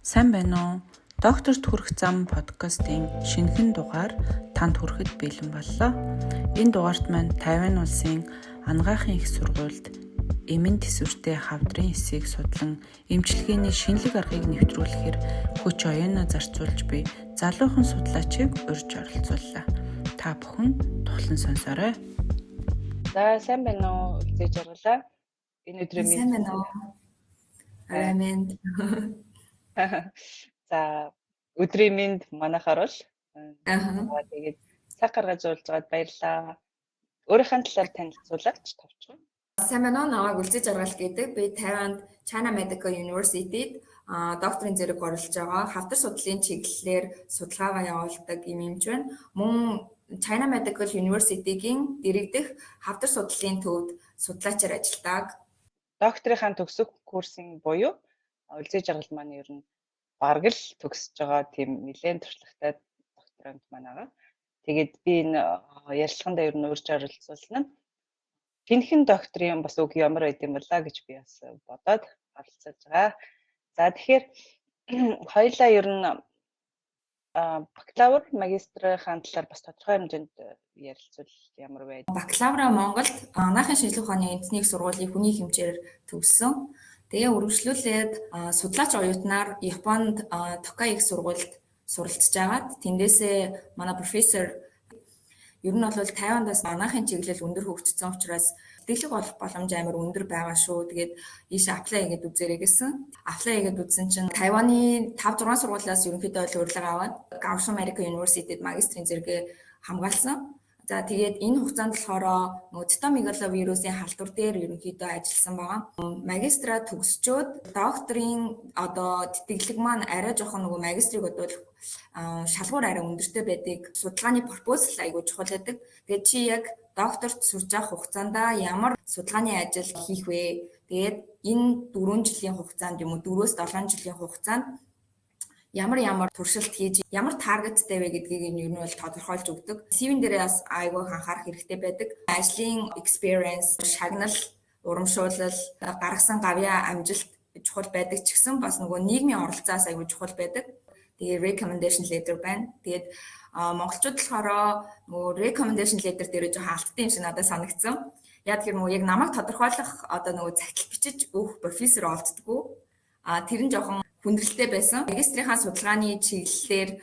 Сайн байна уу? Докторт хүрэх зам подкастын шинэхэн дугаар танд хүрэхэд бэлэн боллоо. Энэ дугаарт маань Тайвань улсын анагаахын их сургуульд эмийн тэсвэртэй хавдрын эсийг судлан эмчилгээний шинэлэг аргыг нэвтрүүлэхээр хүч оюунаа зарцуулж буй залуухан судлаачийг урьж оролцууллаа. Та бүхэн тухлан сонсоорой. За сайн байна уу? Үлдээж жаргалаа. Энэ өдрийн Сайн байна уу? Арамэнд. За өдрийн минь манайхаар бол тэгээд цаг гаргаж уулзгаад баярлалаа. Өөрийнхөө талаар танилцуулаач тавчгаа. Сайн байна уу? Намайг Үлдээж жаргал гэдэг. Би Тайванд China Medical University-д докторийн зэрэг оруулж байгаа. Хавдар судлалын чиглэлээр судалгаагаа явуулдаг эмч байна. Мөн China Medical University-гийн дэргэдэх хавдар судлалын төвд судлаачаар ажилладаг. Докторийнхаа төгсөх курсын буюу Үлдээж жаргал маань ер нь бараг л төгсөж байгаа тийм нэлээд туршлагатай докторант маань байгаа. Тэгээд би энэ ярилцлаганд ер нь урьж оролцуулсан нь тэнхэн докторийн бас үг ямар байд юм болоо гэж би бас бодоод оролцуулж байгаа. За тэгэхээр хоёулаа ер нь бакалавр, магистрийн талаар бас тодорхой хэмжээнд ярилцвал ямар байд? Бакалавра Монголд анагаахын шинжилгээ ухааны эзний их сургуулийн хүний хэмжээр төгссөн. Тэгээ үргэлжлүүлээд судлаач оюутнаар Японд Токай их сургуульд суралцж агаад тэндээсээ манай профессор ер нь бол Тайвандаас анагаахын чиглэл өндөр хөгжсөн учраас тэтгэлэг олох боломж амар өндөр байгаа шүү. Тэгээд ийш apply хийгээд үзээрэй гэсэн. Apply хийгээд үзсэн чинь Тайваны 5-6 сургуулиас ерөнхийдөө урилга аваад Kaohsiung Medical University-д магистрийн зэрэгээ хамгаалсан. За тэгээд энэ хугацаанд болохоор нөгөө цитомегаловирусын халдвар дээр ерөнхийдөө ажилласан байгаа. Магистра төгсчөөд докторийн одоо тэтгэлэг маань арай жоохон нөгөө магистрийг бодвол шалгуур арай өндөртэй байдаг. Судалгааны пропозал айгүй чухал байдаг. Тэгээд чи яг докторт сурж авах хугацаанд ямар судалгааны ажил хийх вэ? Тэгээд энэ 4 жилийн хугацаанд юм уу 4-7 жилийн хугацаанд ямар туршилт хийж ямар таргеттай вэ гэдгийг нь ер нь бол тодорхойлж өгдөг. CV-н дээрээ бас айгүй анхаарах хэрэгтэй байдаг. Ажлын experience, шагнал, урамшуулал, гаргасан гавьяа амжилт чухал байдаг ч гэсэн бас нөгөө нийгмийн оролцоос айгүй чухал байдаг. Тэгээ recommendation letter байна. Тэгээд монголчууд болохоор нөгөө recommendation letter дээр жоохон алдтай юм шиг надад санагдсан. Яг тэр нөгөө яг намайг тодорхойлох одоо нөгөө цагтл бичиж өгөх профессор олддоггүй. Тэр нь жоохон хүндрэлтэй байсан. Магистрийнхаа судалгааны чиглэлээр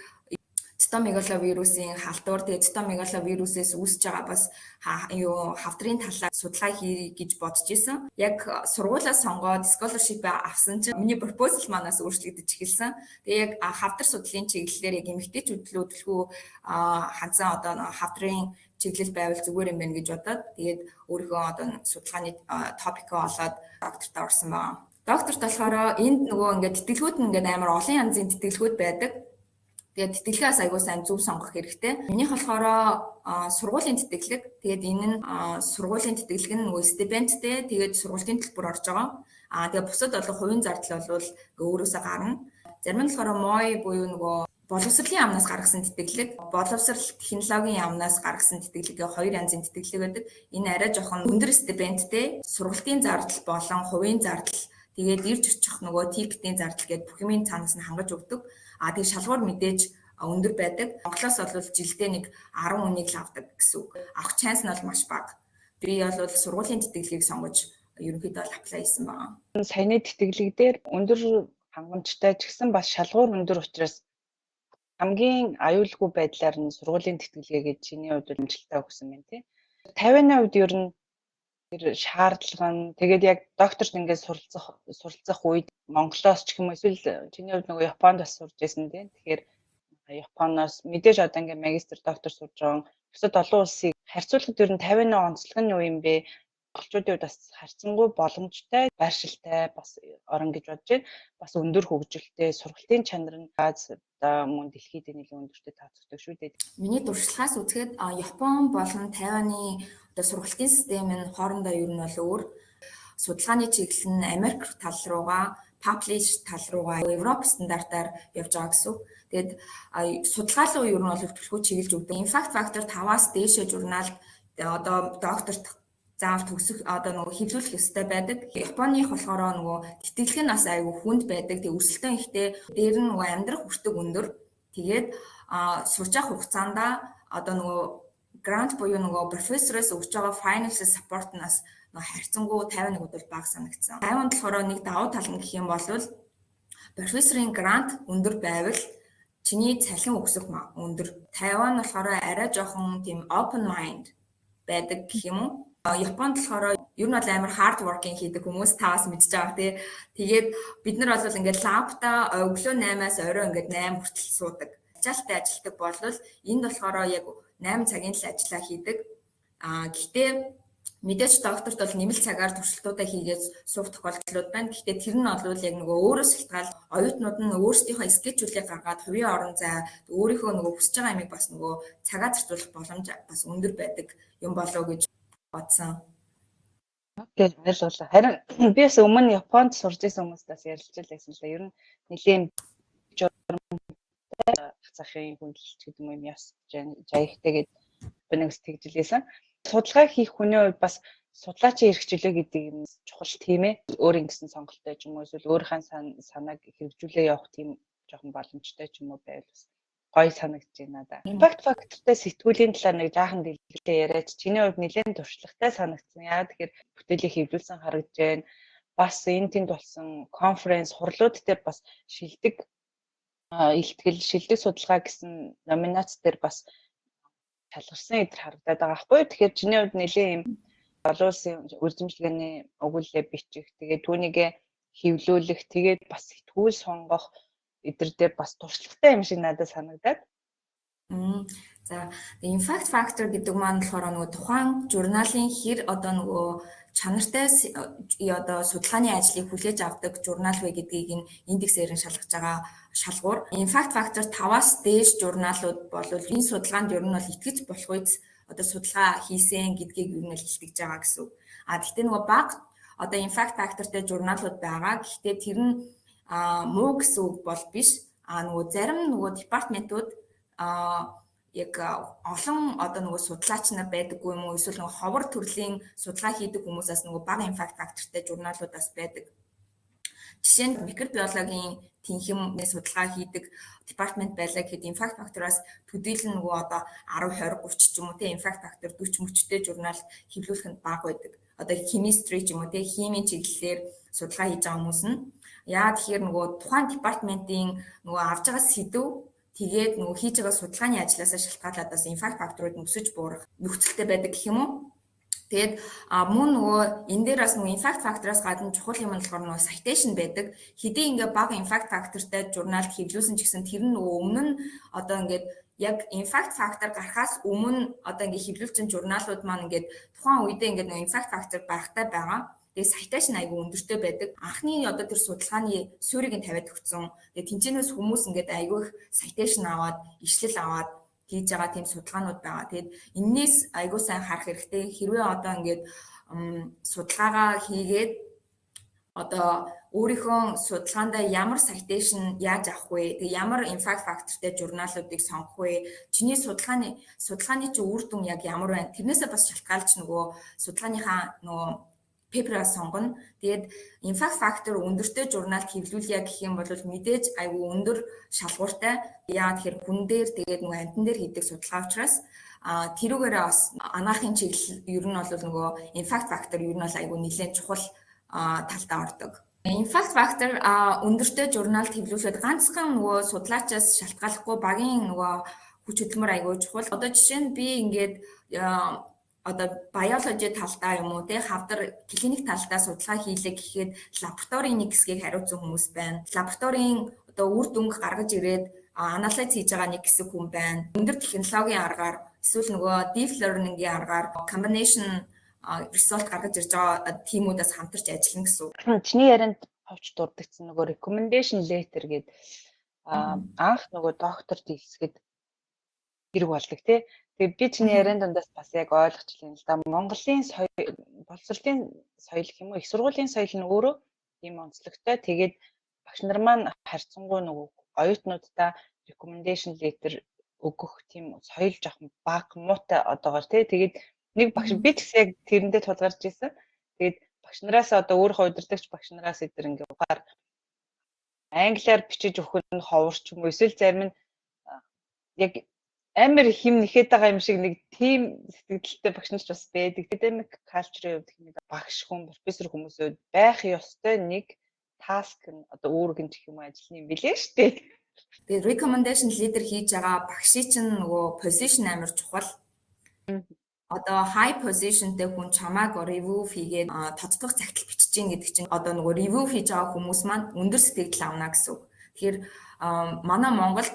цитомегаловирусын халдвар, тэгээд цитомегаловирусээс үүсэж байгаа бас хавдрын талаар судалгаа хий гэж бодож исэн. Яг сургуулиас сонгоод scholarship авсан чинь миний пропозал манаас өөрчлөгдөж эхэлсэн. Тэгээд яг хавдар судлалын чиглэлээр яг эмэгтэйчүүд төлөвлөгөө хандсан одоо хавдрын чиглэл байвал зүгээр юм байна гэж бодоод тэгээд өөрийнхөө одоо судалгааны топикоо олоод докторт орсон байна. Докторт болохоор энд нөгөө ингээд тэтгэлгүүд нь ингээд амар олон янзын тэтгэлгүүд байдаг. Тэгээд тэтгэлгээс аягүй сайн зөв сонгох хэрэгтэй. Минийх болохоор сургуулийн тэтгэлэг. Тэгээд энэ нь сургуулийн тэтгэлэг нь нөгөө стипендтэй. Тэгээд сургуулийн төлбөр орж байгаа. Тэгээд бусад бол хувийн зардал бол өөрөөсөө гарна. Зарим нь болохоор MOI буюу нөгөө боловсролын яамнаас гаргасан тэтгэлэг, боловсрол технологийн яамнаас гаргасан тэтгэлэг гэх хоёр янзын тэтгэлэг байдаг. Энэ арай жоохон өндөр стипендтэй, сургалтын зардал болон хувийн зардал тэгээд ирж очих нөгөө тикетийн зардал гээд бүх юмын цаанаас нь хангаж өгдөг. Тэгээд шалгуур мэдээж өндөр байдаг. Монголоос бол жилдээ нэг 10 үнийг л авдаг гэсэн үг. Авах шанс нь бол маш бага. Би бол сургуулийн тэтгэлгийг сонгож ерөнхийдөө apply хийсэн байгаа. Саяны тэтгэлэг дээр өндөр хангамжтай ч гэсэн бас шалгуур өндөр учраас хамгийн аюулгүй байдлаар нь сургуулийн тэтгэлгээгээ чиний хувьд амжилттай өгсөн байна тий. 50-ны хувьд ер нь шаардлага нь тэгээд яг докторт ингээд суралцах үед Монголоос ч юм уу эсвэл чиний хувьд нөгөө Японд бас сурж байсан тийм. Тэгэхээр Японоос мэдээж одоо ингээд магистр доктор сурж байгаа бусад олон улсыг харьцуулахад ер нь 50-ны онцлог нь юу юм бэ? Монголчуудын хувьд бас харьцангуй боломжтой, байршилтай бас орон гэж бодож байна. Бас өндөр хөгжилтэй, сургалтын чанар нь одоо мөн дэлхийд нэлээд өндөртэй тооцогддог шүү дээ. Миний туршлагаас үзэхэд Япон болон Тайваны одоо сургалтын систем нь хоорондоо ер нь бол өөр. Судалгааны чиглэл нь Америк тал руугаа, publish тал руугаа, Европ стандартаар явж байгаа гэсэн. Тэгээд судалгаа руу ер нь бол төлөвлөгөө чиглэж өгдөг. Impact factor 5-аас дээшээ журналд одоо докторт заавал төгсөх одоо нөгөө хэвлүүлэх ёстой байдаг. Японых болохоор нөгөө тэтгэлэг нь бас айгүй хүнд байдаг. Тэгээ өрсөлдөөн ихтэй дээр нь нөгөө амьдрах хүртэг өндөр. Тэгээд сурч явах хугацаанд одоо нөгөө грант буюу нөгөө профессороос өгч байгаа financial support-наас нөгөө харьцангуй 51 бол бага санагдсан. 50-нд болохоор нэг давуу тал нь гэх юм бол профессорын грант өндөр байвал чиний цалин өгсөх өндөр. 50 нь болохоор арай жоохон тийм open mind байдаг гэх юм уу. Японд болохоор ер нь бол амар hard working хийдэг хүмүүс таас мэдж байгаа тий. Тэгээд бид нар бол ингээд лабта өглөө 8-аас орой ингээд 8 хүртэл суудаг. Ачаалттай ажилтдаг болвол энд болохоор яг 8 цагийн л ажиллаа хийдэг. Гэхдээ мэдээж докторт бол нэмэлт цагаар туршилтуудаа хийгээд суух тохиолдлууд байна. Гэхдээ тэр нь бол яг нөгөө өөрөөс шалтгаал оюутнууд нь өөрсдийнхөө скечүүлийг гаргаад хувийн орон зай өөрийнхөө нөгөө хүсэж байгаа юмыг бас нөгөө цагаа зарцуулах боломж бас өндөр байдаг юм болов гэж бодсон. Окей, ойлголоо. Харин би бас өмнө Японд сурж исэн хүмүүстээс ярилж байсан л да. Ер нь нэлийн журмтай захын хүндлэлч гэдэг юм яс жаягтай гэдэг нэг сэтгэжилсэн. Судалгаа хийх хүний хувьд бас судлаачийн эрхчлөө гэдэг юм чухал тийм ээ. Өөр ингэсэн сонголттой ч юм уу эсвэл өөрийнхөө санааг хэрэгжүүлээ явах тийм жоохон боломжтой ч юм уу байвал бас гоё санагдаж байна надаа. Impact factor-тай сэтгүүлийн талаар нэг жаахан дэлгэрээ яриач. Чиний хувьд нэлээд туршлагатай санагдсан. Яагаад тэгэхээр бүтээлийг хэвлүүлсэн харагдж байна. Бас энэ тэнд болсон конференц, хурлууд дээр бас шилдэг илтгэл, шилдэг судалгаа гэсэн номинац дээр бас шалгарсан идэр харагдаад байгаа байхгүй. Тэгэхээр чиний хувьд нэлээд юм олон улсын үрдэмжлэгээний өгүүлэлээ бичих, тэгээд түүнийгээ хэвлүүлэх, тэгээд бас сэтгүүл сонгох эдгээр дээр бас туршлагатай юм шиг надад санагдаад. За, impact factor гэдэг маань болохоор нөгөө тухайн журналын хэр одоо нөгөө чанартай одоо судалгааны ажлыг хүлээж авдаг журнал вэ гэдгийг энэ индексээр нь шалгаж байгаа шалгуур. Impact factor 5-аас дээш журналууд бол энэ судалгаанд ер нь бол итгэж болох үс одоо судалгаа хийсэн гэдгийг ер нь л илтгэж байгаа гэсэн. Гэхдээ нөгөө бага одоо impact factorтэй журналууд байгаа. Гэхдээ тэр нь муу гэсэн үг бол биш. Нөгөө зарим нөгөө департаментууд яг олон одоо нөгөө судлаач нар байдаггүй юм уу эсвэл нөгөө ховор төрлийн судалгаа хийдэг хүмүүсээс нөгөө бага impact factorтэй журналуудаас байдаг. Жишээ нь микробиологийн тэнхимний судалгаа хийдэг департамент байлаа гэхэд impact factor-аас төдийлөн нөгөө одоо 10, 20, 30 ч юм уу те impact factor 40 мөчтэй журнал хэвлүүлэх нь бага байдаг. Одоо chemistry ч юм уу те химийн чиглэлээр судалгаа хийж байгаа хүмүүс нь яа тэгэхээр нөгөө тухайн департаментийн нөгөө авж байгаа сэдв тэгээд нөгөө хийж байгаа судалгааны ажлаасаа шалтгаалаад бас impact factor-ууд өсөж буурах нөхцөлтэй байдаг гэх юм уу. Тэгээд мөн нөгөө энэ дээр бас нөгөө impact factor-аас гадна чухал юм нь болохоор нөгөө citation байдаг. Хэдий ингээ бага impact factor-тай журналд хэвлүүлсэн ч гэсэн тэр нь нөгөө өмнө нь одоо ингээд яг impact factor гарахаас өмнө одоо ингээ хэвлүүлсэн журналууд маань ингээд тухайн үедээ ингээд нөгөө impact factor багтай байгаа. Тэгээ citation айгүй өндөртэй байдаг. Анхны одоо тэр судалгааны суурийг нь тавиад өгсөн. Тэгээ тэнцэнээс хүмүүс ингээд айгүй citation аваад, ишлэл аваад хийж байгаа тийм судалгаанууд байгаа. Тэгээд энээс айгүй сайн харах хэрэгтэй. Хэрвээ одоо ингээд судалгаагаа хийгээд одоо өөрийнхөө судалгаандаа ямар citation яаж авах вэ? Тэгээ ямар impact factorтэй журналуудыг сонгох вэ? Чиний судалгааны чинь үр дүн яг ямар байна? Тэрнээсээ бас шалтгаалж нөгөө судалгааныхаа нөгөө пепераас сонгоно. Тэгээд impact factor өндөртэй журналд хэвлүүлье гэх юм бол мэдээж айгүй өндөр шалгууртай. Яагаад тэгэхээр хүн дээр тэгээд нөгөө амтан дээр хийдэг судалгаа учраас тэрүүгээрээ бас анаахын чиглэл ер нь бол нөгөө impact factor ер нь бол айгүй нэлээд чухал талдаа ордог. Impact factor өндөртэй журналд хэвлүүлээд ганцхан нөгөө судлаачаас шалтгааллахгүй багийн нөгөө хүч хөдөлмөр айгүй чухал. Одоо жишээ нь би ингээд одоо биологи талдаа юм уу те хавдар клиник талдаа судалгаа хийлээ гэхэд лабораторийн нэг хэсгийг хариуцсан хүмүүс байна. Лабораторийн одоо үр дүнг гаргаж ирээд анализ хийж байгаа нэг хэсэг хүн байна. Өндөр технологийн аргаар эсвэл нөгөө deep learning-ийн аргаар combination result гаргаж ирж байгаа тиймүүдээс хамтарч ажиллана гэсэн. Чиний ярианд ховч дурддагсан нөгөө recommendation letter гэдэг анх нөгөө доктор дэлгэхэд хэрэг болдог тий. Тэгээд би чиний ярианд дундаас бас яг ойлгочихлаа л да. Монголын боловсролын соёл гэх юм уу их сургуулийн соёл нь өөрөө ийм онцлогтой. Тэгээд багш нар маань харьцангуй нөгөө оюутнуудаа recommendation letter өгөх тийм соёл жоохон бага муутай одоогоор тий. Тэгээд Нэг багш би ч гэсэн яг тэрэндээ тулгарч ирсэн. Тэгээд багш нараас одоо өөрөө удирдахч багш нараас эдэр ингээ ухаар англиар бичиж өгөх нь ховор ч юм уу эсвэл зарим нь яг амар хим нэхэд байгаа юм шиг нэг тийм сэтгэлдэлтэй багш нар ч бас байдаг. Academic culture-ийн хувьд хэмээн багш хүн, профессор хүмүүсүүд байх ёстой нэг task нь одоо үүрэг нь гэх юм ажил юм билээ шүү дээ. Тэгээд recommendation leader хийж байгаа багшийн чинь нөгөө position амар чухал. Одоо high positionтэй хүн чамааг review хийгээд тодтох загтал бичиж гин гэдэг чинь одоо нөгөө review хийж байгаа хүмүүс маань өндөр сэтгэл авна гэсэн үг. Тэгэхээр манай Монголд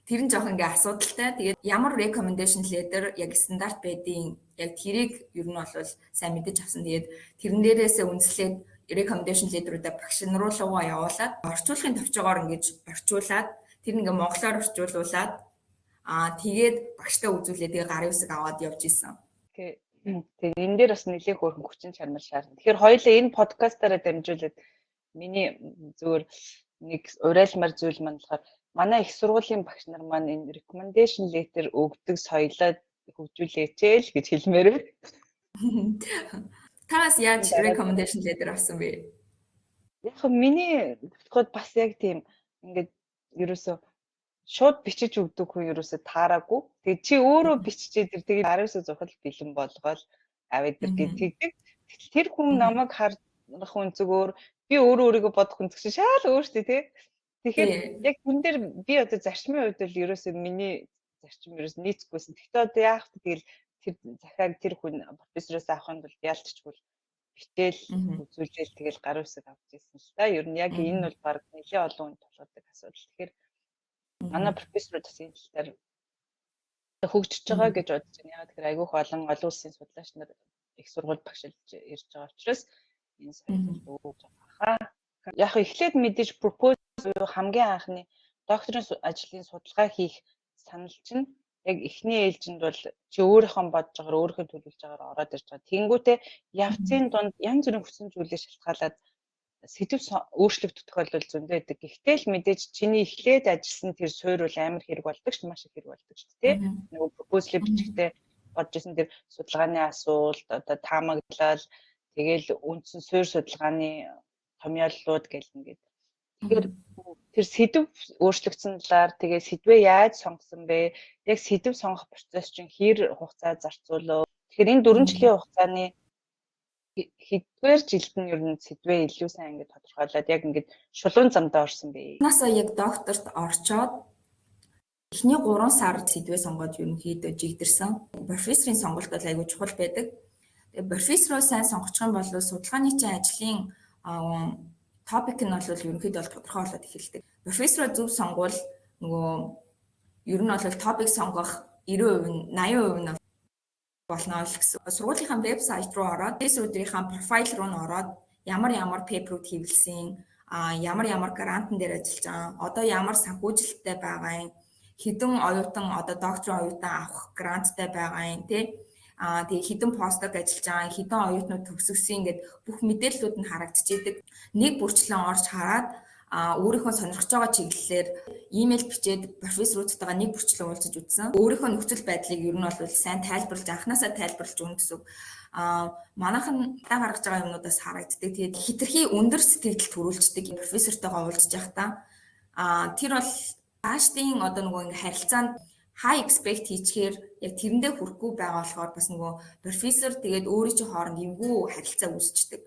тэр нь жоох ингээ асуудалтай. Тэгээд ямар recommendation leader яг стандарт байдیں۔ Яг тэрийг ер нь бол сайн мэдэж авсан. Тэгээд тэрэн дээрээсээ үндэслээд recommendation leader-уудаа багш нар руугаа явуулаад орчуулгын товчоогоор ингэж орчуулад тэр ингээ монголоор орчуулуулад тэгээд багштай үзүүлээд тэгээ гарын үсэг аваад явж исэн. Тэгээд энэ дээр бас нэлээд хөөрхөн хүчин чармал шаардна. Тэгэхээр хоёулаа энэ подкастаараа дамжуулаад миний зөвөр нэг урайлмар зүйл маань болохоор манай их сургуулийн багш нар маань энэ recommendation letter өгдөг соёлоо хөгжүүлээч л гэж хэлмээр байна. Таас яаж recommendation letter авсан бэ? Яг миний бодоход бас яг тийм ингээд ерөөсөө шууд бичиж өгдөг хүн ерөөсөө таараагүй. Тэгээд чи өөрөө биччихээ тэр тэгээд 19 зурхал бэлэн болгоол аваад тэр гэдэг. Тэр хүн намайг харах үнцгөөр би өөрийгөө бодох үнцгш шал өөр штэ тий. Тэгэхээр яг хүн дээр би одоо зарчмын хувьд л ерөөсөө миний зарчим ерөөс нийцэхгүйсэн. Гэхдээ одоо яах вэ тэгэл тэр захааг тэр хүн профессороос авахын тулд ялцчихгүй битэл үзүүлэл тэгэл гар үсэг авч ирсэн л та. Ер нь яг энэ бол баг нэлээд олон хүн тулгардаг асуудал. Тэгэхээр манай профессорууд бас энэ тал дээр хөгжиж байгаа гэж бодож байна. Ягаад гэхээр айгүйх олон улсын судлаач нар их сургууль багшилж ирж байгаа учраас энэ соёлд өгж байгаа. Яг эхлээд мэдээж пропоз хамгийн анхны докторийн ажлын судалгаа хийх санал чинь яг эхний ээлжинд бол чи өөрийнхөө бодож байгаагаар өөрийнхөө төлөвлөж байгаагаар ороод ирж байгаа. Тэнгүүтээ явцын дунд янз бүрийн хүчин зүйлээс шалтгаалаад сэдв өөрчлөгдөх тохиолдол зөндөө байдаг. Гэхдээ л мэдээж чиний эхлээд ажилласан тэр суурь бол амар хэрэг болдог шүү, маш их хэрэг болдог шүү дээ. Нөгөө пропозал бичихтэй бодож исэн тэр судалгааны асуулт одоо таамаглал тэгэл үндсэн суурь судалгааны томьёоллууд гэл ингээд. Тэгэхээр тэр сэдв өөрчлөгдсөн талаар тэгээ сэдвээ яаж сонгосон бэ? Яг сэдв сонгох процесс чинь хэр хугацаа зарцуулав? Тэгэхээр энэ 4 жилийн хугацааны хэдвэр жилд нь ер нь сэдвээ илүү сайн ингээд тодорхойлоод яг ингээд шулуун замдаа орсон бэ? Наасаа яг докторт орчоод эхний 3 сар сэдвээ сонгоод ерөнхийдөө жигдэрсэн. Профессорын сонголт бол айгүй чухал байдаг. Тэгээ профессороо сайн сонгох юм бол судалгааны чинь ажлын топик нь бол ерөнхийдөө бол тодорхой болоод эхэлдэг. Профессороо зөв сонгуул нөгөө ер нь бол топик сонгох 90%, 80% нь болно л гэсэн. Сургуулийнхаа вебсайт руу ороод, профессоруудынхаа профайл руу н ороод ямар пейперүүд хэвлсэн, ямар грантн дээр ажиллаж байгаа, одоо ямар санхүүжилттэй байгаа юм, хэдэн оюутан одоо докторийн оюутан авах гранттай байгаа юм тий. Тэгээ хэдэн постдок ажиллаж байгаа, хэдэн оюутнууд төгсгсөн ингээд бүх мэдээллүүд нь харагдчихэйдэг. Нэг бүрчлэн орж хараад өөрийнхөө сонирхож байгаа чиглэлээр имэйл бичээд профессоруудтайгаа нэг бүрчлэн уулзаж үзсэн. Өөрийнхөө нөхцөл байдлыг ер нь бол сайн тайлбарлаж, анханасаа тайлбарлаж өгнө гэсэн. Манайхан та гаргаж байгаа юмнуудаас харагддаг. Тэгээд хитрхи өндөр сэтгэл төрүүлждэг профессортойгоо уулзаж байхдаа тэр бол цаашдын одоо нөгөө ингээ харилцаанд high expect хийчихээр яг тэрэндээ хүрэхгүй байгаа болохоор бас нөгөө профессор тэгээд өөрийн чинь хооронд эвгүй харилцаа үүсчдэг.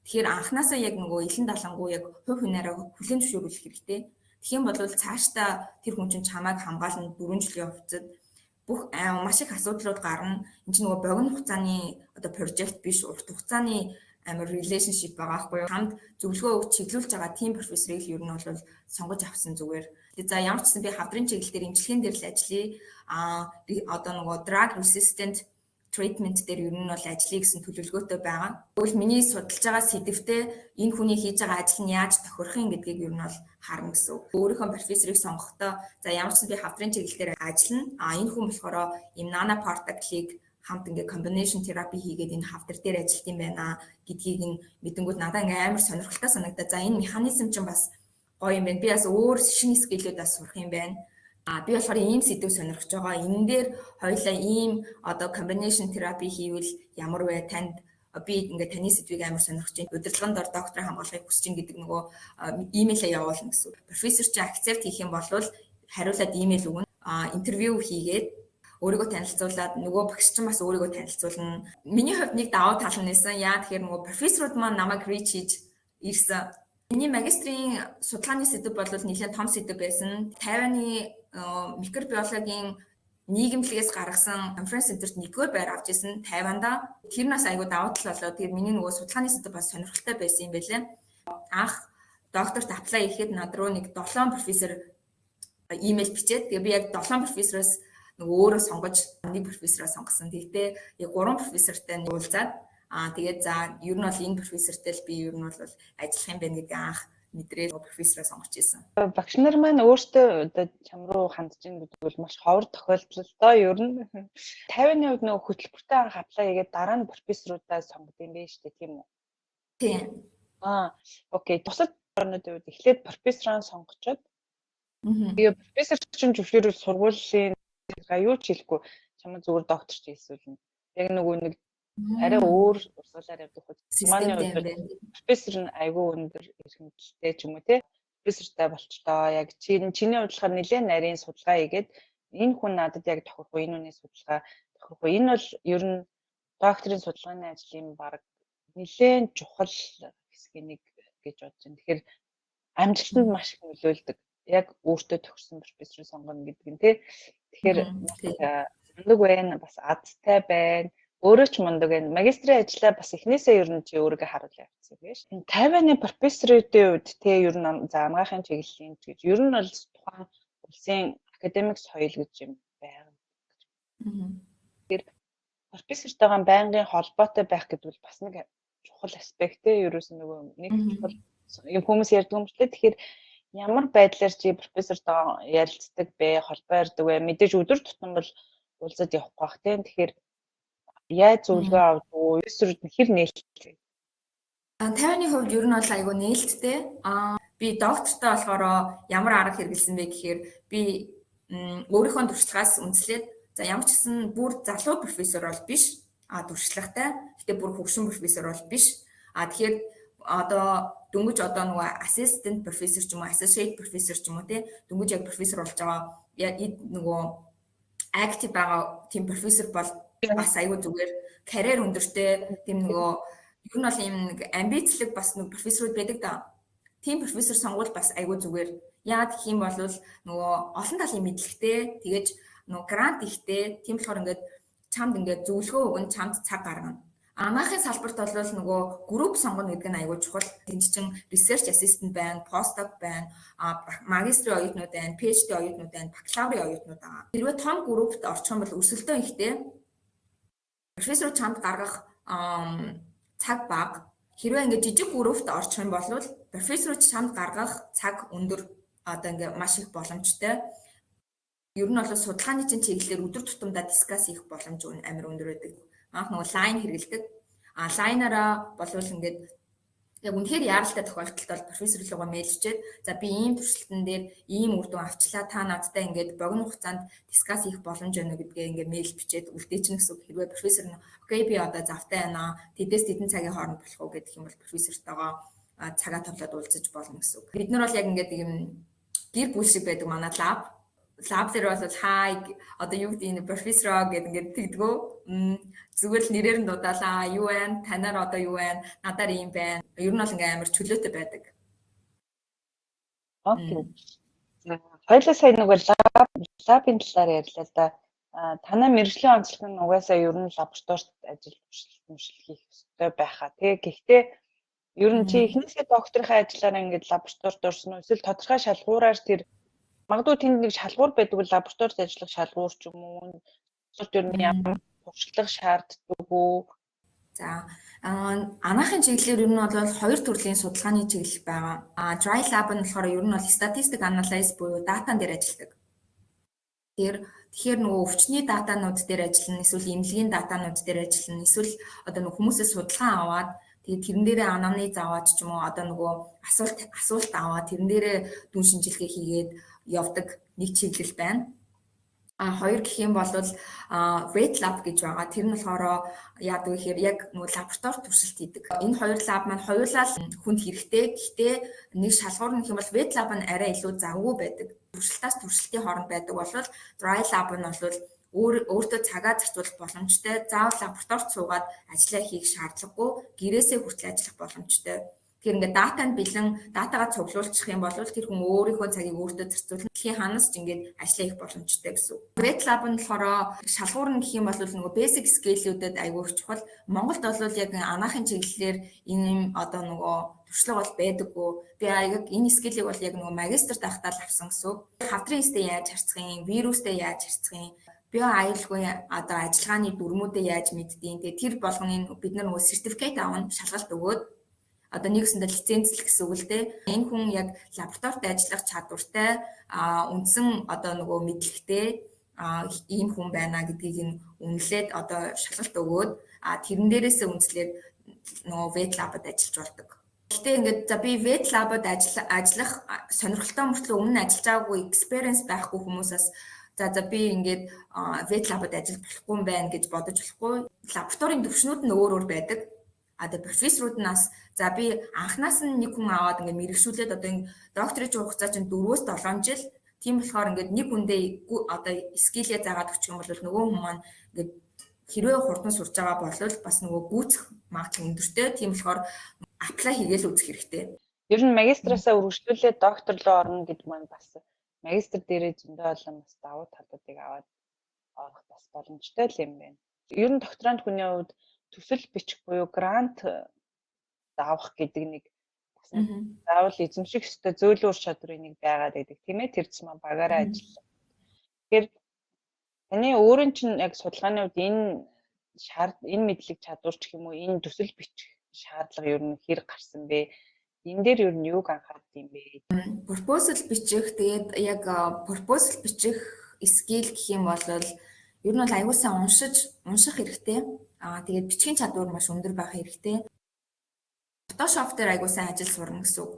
Тэгэхээр анханасаа яг нөгөө илэн далангуу яг хувь хүнээрээ хүлээн зөвшөөрүүлэх хэрэгтэй. Тэгхийн бол цаашдаа тэр хүн чинь чамайг хамгаална 4 жилийн хувьцад бүх маш их асуудлууд гарна. Энд чинь нөгөө богино хугацааны одоо project биш, урт хугацааны амар relationship байгаа байхгүй юу? Хамт зөвлөгөө өгч чиглүүлж байгаа team профессорыг ер нь бол сонгож авсан зүгээр. За ямар ч гэсэн би хавдрын чиглэл дээр эмчилгээний дээр л ажиллая. Одоо нөгөө drug resistant treatment дээр ер нь бол ажиллая гэсэн төлөвлөгөөтэй байгаа. Тэгвэл миний судалж байгаа сэдвтээ энэ хүний хийж байгаа ажил нь яаж тохирох юм гэдгийг ер нь бол харна гэсэн. Өөрийнхөө профессорыг сонгохдоо за ямар ч гэсэн би хавдрын чиглэл дээр ажиллана. Энэ хүн болохоор ийм nano particle-ийг хамт ингээ combination therapy хийгээд энэ хавдар дээр ажиллаж юм байна гэдгийг нь мэдэнгүүт надад ингээ амар сонирхолтой санагдаа. За энэ механизм чинь бас гоё юм байна. Би бас өөр шинэ скиллүүд бас сурах юм байна. Би болохоор ийм сэдв сонирхож байгаа. Энэ дээр хоёулаа ийм одоо combination therapy хийвэл ямар вэ? Танд би ингээд таны сэдвийг амар сонирхож байна. Удирдлагын дор докторийн хамгаалахыг хүсэж байна гэдэг нөгөө имэйлээ явуулна гэсэн. Профессор чи акцепт хийх юм бол хариулаад имэйл өгнө. Интервью хийгээд өөрийгөө танилцуулаад нөгөө багш чинь бас өөрийгөө танилцуулна. Миний хувьд нэг давуу тал нь байсан. Яа тэгэхээр нөгөө профессорууд маань намайг reach хийж ирсэн. Миний магистрийн судалгааны сэдэв бол нэлээд том сэдэв байсан. Тайваны микробиологийн нийгэмлэгээс гаргасан конференц центрт нэгдүгээр байр авч ирсэн Тайванда. Тэр нас айгүй давуу тал болоод тэр миний нөгөө судалгааны сэдэв бас сонирхолтой байсан юм байлээ. Анх докторт аплай хийхэд над руу нэг 7 профессор имэйл бичээд тэгээ би яг 7 профессороос нөгөө өөрөө сонгож нэг профессороо сонгосон. Тэгтээ яг 3 профессортай уулзаад тэгээд за ер нь бол энэ профессортай л би ер нь бол ажиллах юм байна гэдэг анх мэдрээ профессороо сонгож ирсэн. Багш нар маань өөртөө одоо чам руу хандж ийн гэдэг бол маш ховор тохиолдол доо ер нь 50-ны үед нөгөө хөтөлбөртэй анх аплай хийгээд дараа нь профессорудаа сонгод юм байна шүү дээ тийм үү? Тийм. Окей. Бусад орнуудын үед эхлээд профессороо сонгочоод тэгээ профессор чинь зөвшөөрөл сургуулийн юу ч хэлэхгүй чамд зүгээр докторч хийсүүлнэ. Яг нөгөө нэг арай өөр урсгалаар явдаг хүмүүс. Манай үед профессор нь айгүй өндөр эрхэмжтэй ч юм уу те. Профессортай болчлоо. Яг чиний удирдлагаар нэлээд нарийн судалгаа хийгээд энэ хүн надад яг тохирох уу, энэ үний судалгаа тохирох уу. Энэ бол ер нь докторийн судалгааны ажлын баг нэлээд чухал хэсгийн нэг гэж бодож байна. Тэгэхээр амжилтанд маш их нөлөөлдөг. Яг өөртөө тохирсон профессорыг сонгоно гэдэг нь тий. Тэгэхээр мундаг байна, бас азтай байна. Өөрөө ч мундаг байна. Магистрийн ажлаа бас эхнээсээ ер нь чи өөрийгөө харуулж явцсан биш. 50-ны профессоруудын үед тий ер нь за анагаахын чиглэлийн гэж ер нь бол тухайн улсын академик соёл гэж юм байна. Тэгэхээр профессортойгоо байнгын холбоотой байх гэдэг бол бас нэг чухал аспект тий. Ерөөс нь нөгөө нэг чухал юм хүмүүс ярьдаг юм шүү дээ. Тэгэхээр ямар байдлаар чи профессортойгоо ярилцдаг бэ, холбоо ярьдаг вэ? Мэдээж өдөр тутам бол уулзаад явахгүй бах тийм. Тэгэхээр яаж зөвлөгөө авдаг вэ? Профессорууд нь хэр нээлттэй? 50-ны хувьд ер нь бол айгүй нээлттэй. Би доктортой болохоор ямар арга хэрэгэлсэн бэ гэхээр би өөрийнхөө туршлагаас үндэслээд за ямар ч гэсэн бүр залуу профессор бол биш. Туршлагатай. Гэтэ бүр хөгшин профессор бол биш. Тэгэхээр одоо дөнгөж одоо нөгөө assistant professor ч юм уу associate professor ч юм уу тий дөнгөж яг профессор болж байгаа нөгөө active байгаа тийм профессор бол бас аюу зүгээр карьер өндөртэй тийм нөгөө ер нь бол ийм нэг амбицлог бас нэг профессоруд байдаг да. Тийм профессор сонгуул бас аюу зүгээр яагаад гэх юм бол нөгөө олон талын мэдлэгтэй тэгэж нөгөө грант ихтэй тийм болохоор ингээд чамд ингээд зөвлөгөө өгөн чамд цаг гаргана. Анаахын салбарт бол нөгөө групп сонгоно гэдэг нь аягүй чухал. Тэнд чинь research assistant байна, postdoc байна, магистрийн оюутнууд байна, PhD оюутнууд байна, бакалаврын оюутнууд байгаа. Хэрвээ том группт орчих юм бол өрсөлдөөн ихтэй. Профессор чамд гаргах цаг бага. Хэрвээ ингээд жижиг группт орчих юм бол профессор чамд гаргах цаг өндөр одоо ингээд маш их боломжтой. Ер нь бол судалгааны чинь чиглэлээр өдөр тутамдаа дискасс хийх боломж амар өндөр байдаг. Анх нөгөө лайн хэрэгэлдэг. Лайнараа болвол ингээд яг үнэхээр яаралтай тохиолдолд бол профессор руугаа мэйлчээд за би ийм туршилтан дээр ийм үр дүн авчлаа та надтай ингээд богино хугацаанд дискасс хийх боломж байна гэдгээ ингээд мэйл бичээд үлдээчихнэ гэсэн үг. Хэрвээ профессор нь окей би одоо завтай байна. Тэдээс тэдэн цагийн хооронд болох уу гэдэг юм бол профессортойгоо цагаа тавлаад уулзаж болно гэсэн үг. Бид нар бол яг ингээд юм гэр бүл шиг байдаг манай лаб дээр бол хай одоо юу гэдэг энэ профессор гэдэг ингээд тэгдэгөө зүгээр л нэрээр нь дуудаалаа юу байна танаар одоо юу байна надаар юм байна ер нь бол ингээм амар чөлөөтэй байдаг. Окей. Хоёулаа сая нөгөө лабын талаар ярьлаа л да. Танай мэргэжлийн онцлог нь угаасаа ер нь лабораторид ажил туршилт хийх ёстой байхаа тий. Гэхдээ ер нь чи эхнээсээ докторийнхаа ажиллаараа ингээд лабораторид орсон уу эсвэл тодорхой шалгуураар тэр магадгүй тэнд нэг шалгуур байдаг бол лабораторид ажиллах шалгуур ч юм уу эсвэл ер нь ямар туршлага шаарддаг уу? За анаахын чиглэлээр ер нь бол хоёр төрлийн судалгааны чиглэл байгаа. Dry lab нь болохоор ер нь бол statistic analysis буюу датан дээр ажилладаг. Тэгэхээр нөгөө өвчтний датанууд дээр ажиллана, эсвэл эмнэлгийн датанууд дээр ажиллана, эсвэл одоо нөгөө хүмүүсээс судалгаа аваад Тэгээд тэрэн дээрээ анамны заваач ч юм уу одоо нөгөө асуулт аваад тэрэн дээрээ дүн шинжилгээ хийгээд явдаг нэг чиглэл байна. Хоёр гэх юм бол wet lab гэж байгаа. Тэр нь болохоор яадаг вэ гэхээр яг нөгөө лаборатори туршилт хийдэг. Энэ хоёр лаб маань хоёулаа хүнд хэрэгтэй. Гэхдээ нэг шалгуур нь гэх юм бол wet lab нь арай илүү завгүй байдаг. Туршилтаас туршилтын хооронд байдаг бол dry lab нь бол өөртөө цагаа зарцуулах боломжтой. Заавал лабораторид суугаад ажиллаа хийх шаардлагагүй. Гэрээсээ хүртэл ажиллах боломжтой. Тэгэхээр ингээд датагаа цуглуулчих юм бол тэр хүн өөрийнхөө цагийг өөртөө зарцуулна. Дэлхийн ханаас ч ингээд ажиллаа хийх боломжтой гэсэн. Wet lab нь болохоор шалгуур нь гэх юм бол нөгөө basic skill-үүдэд аягүй чухал. Монголд бол яг анаахын чиглэлээр энэ одоо нөгөө туршлага бол байдаггүй. Би яг энэ skill-ийг бол яг нөгөө магистрт байхдаа л авсан гэсэн. Хавдрын эстэй яаж харьцахын, вирустэй яаж харьцахын, био аюулгүй одоо ажиллагааны дүрмүүдээ яаж мэддэйн. Тэгээ тэр болгоныг бид нар нөгөө сертификат авах шалгалт өгөөд одоо нэгсэндээ лицензлэх гэсэн үг л дээ. Энэ хүн яг лабораторид ажиллах чадвартай, үндсэн одоо нөгөө мэдлэгтэй ийм хүн байна гэдгийг нь үнэлээд одоо шалгалт өгөөд тэрэн дээрээсээ үндэслээд нөгөө wet lab-д ажиллаж болдог. Гэхдээ ингээд за би wet lab-д ажиллах сонирхолтой мөртлөө өмнө ажиллаж байгаагүй experience байхгүй хүмүүсээс за би ингээд wet lab-д ажиллах болохгүй юм байна гэж бодож болохгүй. Лабораторийн төвшнүүд нь өөр байдаг. Одоо профессорууд нас за би анханаас нь нэг хүн аваад ингээд мэрэгшүүлээд одоо энэ докторийн хугацаа чинь 4-7 жил. Тийм болохоор ингээд нэг хүндээ одоо скиллээ заагаад өгчих юм бол нөгөө хүн маань ингээд хэрвээ хурдан сурж байгаа бол бас нөгөө гүйцэх магадлал өндөртэй. Тийм болохоор apply хийгээл үзэх хэрэгтэй. Ер нь магистраасаа үргэлжлүүлээд доктор руу орно гэдэг маань бас магистр дээрээ зөндөө олон бас давуу талуудыг аваад орох бас боломжтой л юм байна. Ер нь докторант хүний хувьд төсөл бичих буюу грант авах гэдэг нэг заавал эзэмших ёстой зөөлөн ур чадварын нэг байгаад байдаг тийм ээ, тэр зам багаараа ажиллаа. Тэгэхээр таны өөрийн чинь яг судалгааны үед энэ мэдлэг чадвар ч юм уу энэ төсөл бичих шаардлага ер нь хэр гарсан бэ? Энэ дээр ер нь юуг анхаард юм бэ? Proposal бичих тэгээд яг proposal бичих skill гэх юм бол ер нь аягүй сайн унших хэрэгтэй. Тэгээд бичгийн чадвар маш өндөр байх хэрэгтэй. Photoshop дээр аягүй сайн ажил сурна гэсэн үг.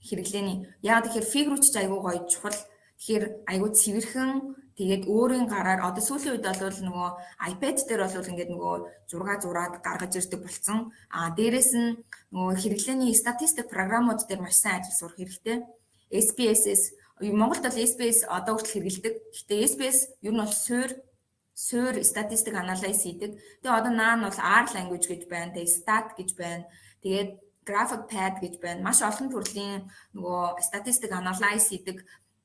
Хэрэглээний. Яг тэгэхээр фигүрч аягүй гоё чухал. Тэгэхээр аягүй цэвэрхэн тэгээд өөрийн гараар одоо сүүлийн үед бол нөгөө iPad дээр бол ингээд нөгөө зураг гаргаж ирдэг болсон. Дээрээс нь нөгөө хэрэглээний статистик програмууд дээр маш сайн ажил сурах хэрэгтэй. SPSS Монголд бол SPS одоо хүртэл хэрэглэдэг. Гэхдээ SPS ер нь бол суур статистик анализ хийдэг. Тэгээ одоо наа нь бол R language гэж байна, тэгээ stat гэж байна. Тэгээд graphic pad гэж байна. Маш олон төрлийн нөгөө статистик анализ хийдэг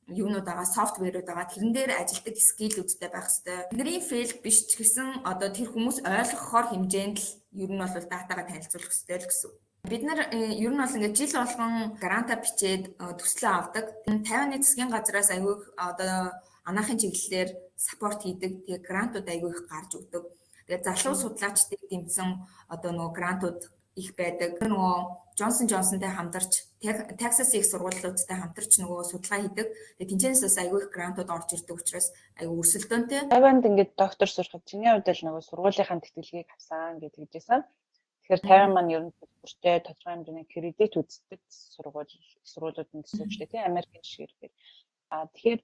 юунууд байгаа, софтверүүд байгаа. Тэрэн дээр ажилтдаг скиллүүдтэй байх хэрэгтэй. Бидний фейл биш ч гэсэн одоо тэр хүмүүс ойлгохоор хэмжээнд л ер нь бол датагаа танилцуулах хэрэгтэй л гэсэн. Бид нар ер нь бол ингээд жил болгон гранта бичээд төслөө авдаг. 50-ны засгийн газраас аягүй одоо анаахын чиглэлээр саппорт хийдэг. Тэгээ грантууд аягүй их гарч өгдөг. Тэгээ залуу судлаачдыг дэмжсэн одоо нөгөө грантууд их байдаг. Нөгөө Johnson-тэй хамтарч Texas их сургуулиудтай хамтарч нөгөө судалгаа хийдэг. Тэгээ тэнцэнээс аягүй их грантууд орж ирдэг учраас аягүй өрсөлдөөнтэй. Тайванд ингээд доктор сурахад чиний хувьд л нөгөө сургуулийнхаа тэтгэлгийг авсан гэж хэлжсэн. Тэгэхээр Тайван маань ер нь бүртээ тодорхой хэмжээний кредит үздэг сургуулиуд нь гэсэн үг шүү дээ, тийм Америкийн жишгээр. Тэгэхээр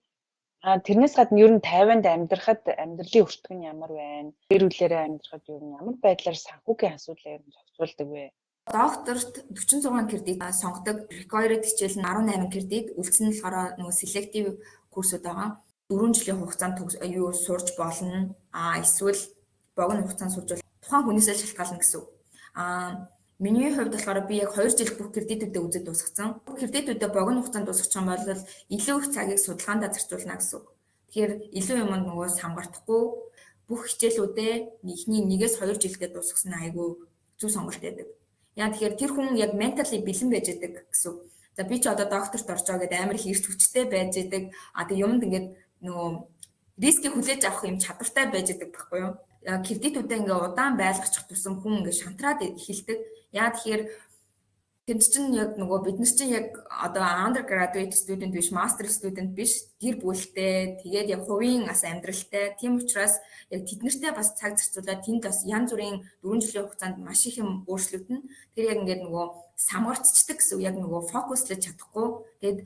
тэрнээс гадна ер нь Тайванд амьдрахад амьдралын өртөг нь ямар байна? Гэр бүлээрээ амьдрахад ер нь ямар байдлаар санхүүгийн асуудал ер нь зохицуулдаг вэ? Докторт 46 кредит сонгодог. Required хичээл нь 18 кредит. Үлдсэн нь болохоор нөгөө selective курсууд байгаа. 4 жилийн хугацаанд сурж болно. Эсвэл богино хугацаанд сурж бол тухайн хүнээсээ шалтгаална гэсэн үг. Миний хувьд болохоор би яг 2 жил бүх кредитүүдээ үзэж дуусгасан. Кредитүүдээ богино хугацаанд дуусгах юм бол илүү их цагийг судалгаанд зарцуулна гэсэн үг. Тэгэхээр илүү юмд нөгөө самгартахгүй бүх хичээлүүдээ нэгээс 2 жилдээ дуусгасан айгүй зөв сонголт байдаг. Яа тэгэхээр тэр хүн яг ментали бэлэн байж байдаг гэсэн үг. За би ч одоо докторт орж байгаа гэдэг амар их эрч хүчтэй байж байдаг. Тэгээ юмд ингээд нөгөө рискийг хүлээж авах юм чадвартай байж байдаг байхгүй юу? Кредитүүдээ ингээ удаан байлгачих тусам хүн ингээ шантраад эхэлдэг. Яа тэгэхээр Тэнд чинь яг нөгөө бид нар чинь яг одоо undergraduate student биш, master student биш, гэр бүлтэй, тэгээд яг хувийн бас амьдралтай. Тийм учраас яг тэднэртэй бас цаг зарцуулаад тэнд бас янз бүрийн 4 жилийн хугацаанд маш их юм өөрчлөгдөн. Тэр яг ингээд нөгөө самуурцчдаг гэсэн яг нөгөө фокуслаж чадахгүй. Тэгээд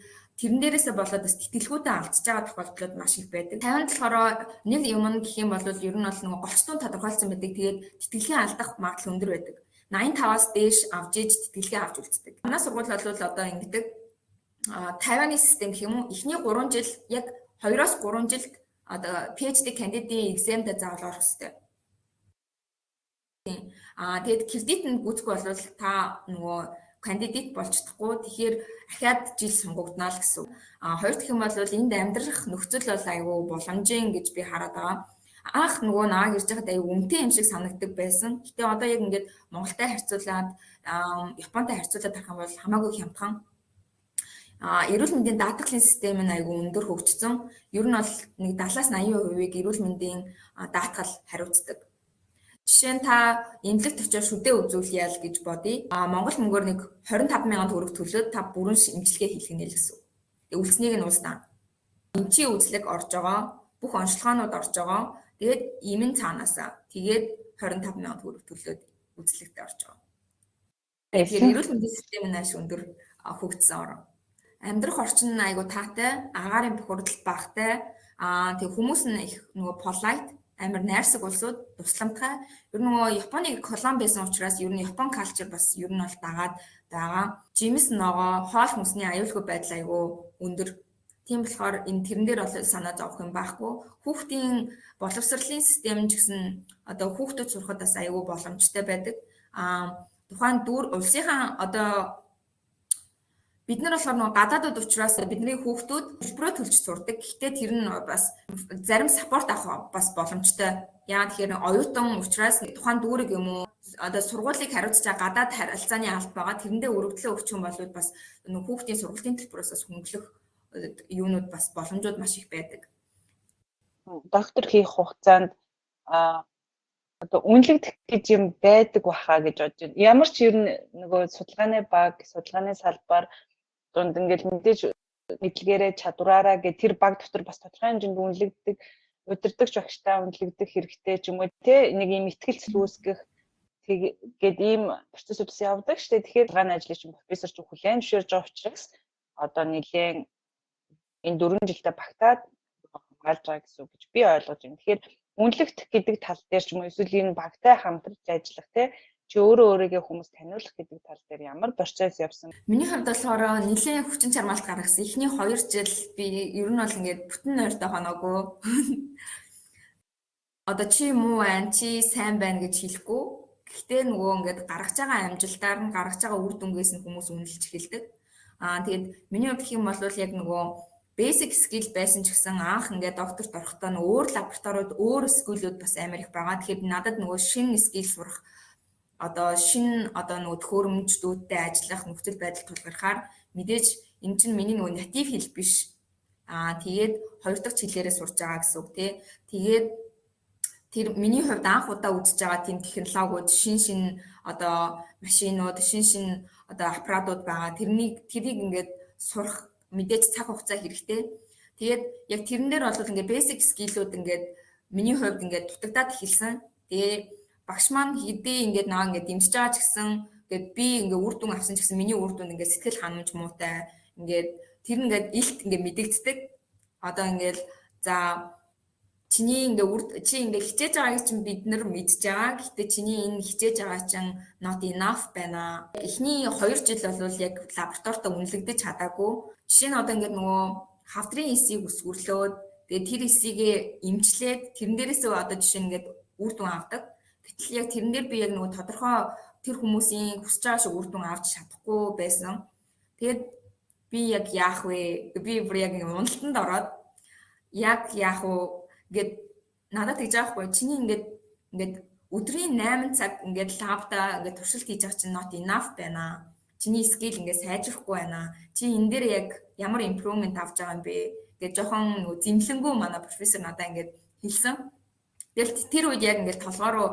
тэрэн дээрээсээ болоод бас тэтгэлгүүдээ алдчихж байгаа тохиолдлууд маш их байдаг. 50-нд болохоор нэг юм гэх юм бол ер нь бол нөгөө голчтон тодорхойлсон байдаг. Тэгээд тэтгэлгийн алдах магадлал өндөр байдаг. 85-аас дээш авч иж тэтгэлгээ авч үздэг. Манай сургууль бол одоо ингэдэг Тайваны систем гэх юм уу? Эхний 3 жил яг 2-оос 3 жилд одоо PhD candidate exam-д заавал орох хэрэгтэй. Тэгээд кредит нь гүйцэхгүй бол та нөгөө кандидат болж чадахгүй. Тэгэхээр ахаад жил сонгогдно л гэсэн. Хоёр дахь юм бол энд амьдрах нөхцөл бол айгүй боломжийн гэж би хараад байгаа. Анх нөгөө нааг ирж байхад аюу үнэтэй юм шиг санагддаг байсан. Гэтэ одоо яг ингээд Монголтай харьцуулаад Японтай харьцуулаад харах юм бол хамаагүй хямдхан. Эрүүл мэндийн даатгалын систем нь аюу өндөр хөгжсөн. Ер нь бол нэг 70-аас 80% эрүүл мэндийн даатгал хариуцдаг. Жишээ нь та эмнэлэгт очиж шүдээ үзүүлъя л гэж бодъё. Монгол мөнгөөр нэг 25,000 төгрөг төлөөд та бүрэн эмчилгээ хийлгэнэ л гэсэн. Үлдснийг нь ууснаа. Эмчийн үзлэг орж байгаа, бүх онцлогоонууд орж байгаа. Тэгээд имэн цаанаасаа тэгээд 25,000 төгрөг төлөөд үзлэгтээ орж байгаа. Тэгэхээр эрүүл мэндийн систем нь маш өндөр хөгжсөн орн. Амьдрах орчин нь айгу таатай, агаарын бохирдол багтай. Тэгээ хүмүүс нь их нөгөө polite, амар найрсаг улсууд, тусламжтай. Ер нь нөгөө Японыг колон байсан учраас ер нь Япон culture бас ер нь бол дагаад байгаа. Жимс ногоо, хоол хүнсний аюулгүй байдал айгу өндөр. Тийм болохоор энэ тэрэн дээр бол санаа зовох юм байхгүй. Хүүхдийн боловсролын систем ч гэсэн одоо хүүхдүүд сурахад бас аюул боломжтой байдаг. Тухайн улсынхаа одоо бид нар болохоор нөгөө гадаадууд учраас бидний хүүхдүүд төлбөрөө төлж сурдаг. Гэхдээ тэр нь бас зарим саппорт авах бас боломжтой. Яагаад тэгэхээр оюутан учраас тухайн дүүрэг юм уу одоо сургуулийг хариуцж байгаа гадаад харилцааны алба байгаа. Тэрэндээ өргөдлөө өгч юм бол бас нөгөө хүүхдийн сургуулийн төлбөрөөс хөнгөлөх юунууд бас боломжууд маш их байдаг. Доктор хийх хугацаанд одоо үнэлэгдэх гэж юм байдаг баха гэж бодож байна. Ямар ч ер нь нөгөө судалгааны баг, судалгааны салбар дунд ингээд мэдээж мэдлэгээрээ чадвараараа гэх тэр баг дотор бас тодорхой хэмжээнд үнэлэгддэг, удирдахч багштай үнэлэгдэх хэрэгтэй ч юм уу те нэг юм ихтгэл үүсгэх тэгээд ийм процессыг явуулдаг шүү дээ. Тэгэхээр судалгааны ажлыг чинь профессор ч хүлээн зөвшөөрж байгаа учраас одоо нэлээд энэ 4 жилдээ багтаад хамгаалж байгаа гэсэн үг гэж би ойлгож байна. Тэгэхээр үнэлэгдэх гэдэг тал дээр ч юм уу эсвэл энэ багтай хамтарч ажиллах те чи өөрийгөө хүмүүс таниулах гэдэг тал дээр ямар процесс явсан? Миний хувьд болохоор нэлээд хүчин чармаалт гаргасан. Эхний 2 жил би ер нь бол ингээд бүтэн нойртой хоноогүй. Одоо чи муу байна, чи сайн байна гэж хэлэхгүй. Гэхдээ нөгөө ингээд гаргаж байгаа амжилтаар нь гаргаж байгаа үр дүнгээс нь хүмүүс үнэлж эхэлдэг. Тэгээд миний хувьд гэх юм бол яг нөгөө basic skill байсан ч гэсэн анх ингээд докторт орохдоо өөр лабораториуд, өөр скиллүүд бас амар их байгаа. Тэгэхээр надад нөгөө шинэ скил сурах одоо шинэ одоо нөгөө төхөөрөмжлүүдтэй ажиллах нөхцөл байдал тулгархаар мэдээж энэ чинь миний нөгөө натив хэл биш. Тэгээд хоёр дахь хэлээрээ сурж байгаа гэсэн үг тий. Тэгээд тэр миний хувьд анх удаа үзэж байгаа тийм технологиуд шин одоо машинууд, шин одоо аппаратууд байгаа. Тэрийг ингээд сурах мэдээж цаг хугацаа хэрэгтэй. Тэгээд яг тэрэн дээр бол ингээд basic skill-үүд ингээд миний хувьд ингээд дутагдаад эхэлсэн. Тэгээ багш маань хэдий ингээд наа ингээд дэмжиж байгаа ч гэсэн ингээд би ингээд үр дүн авсан ч гэсэн миний үр дүнд ингээд сэтгэл ханамж муутай ингээд тэр ингээд илт ингээд мэдэгддэг. Одоо ингээд за чиний ингээд чи ингээд хичээж байгааг чинь бид нар мэдж байгаа. Гэхдээ чиний энэ хичээж байгаа чинь not enough байна. Эхний 2 жил бол яг лабораторитой үнэлэгдэж чадаагүй. Жишээ нь одоо ингээд нөгөө хавдрын эсийг үсгүрлөөд тэгээд тэр эсийгээ эмчлээд тэрэн дээрээсээ одоо жишээ нь ингээд үр дүн авдаг. Гэтэл яг тэрэн дээр би яг нөгөө тодорхой тэр хүмүүсийн хүсэж байгаа шиг үр дүн авч чадахгүй байсан. Тэгээд би яг яах вэ? Би бүр яг уналтанд ороод яг яах вэ гэд надад тэгж аахгүй. Чиний ингээд өдрийн 8 цаг ингээд лабда ингээд туршилт хийж байгаа чинь not enough байна. Чиний скил ингээд сайжрахгүй байна. Чи энэ дээр яг ямар improvement авч байгаа юм бэ? Гэж жоохон нөгөө зэмлэнгүү манай профессор надад ингээд хэлсэн. Тэгэл тэр үед яг ингээд толгой руу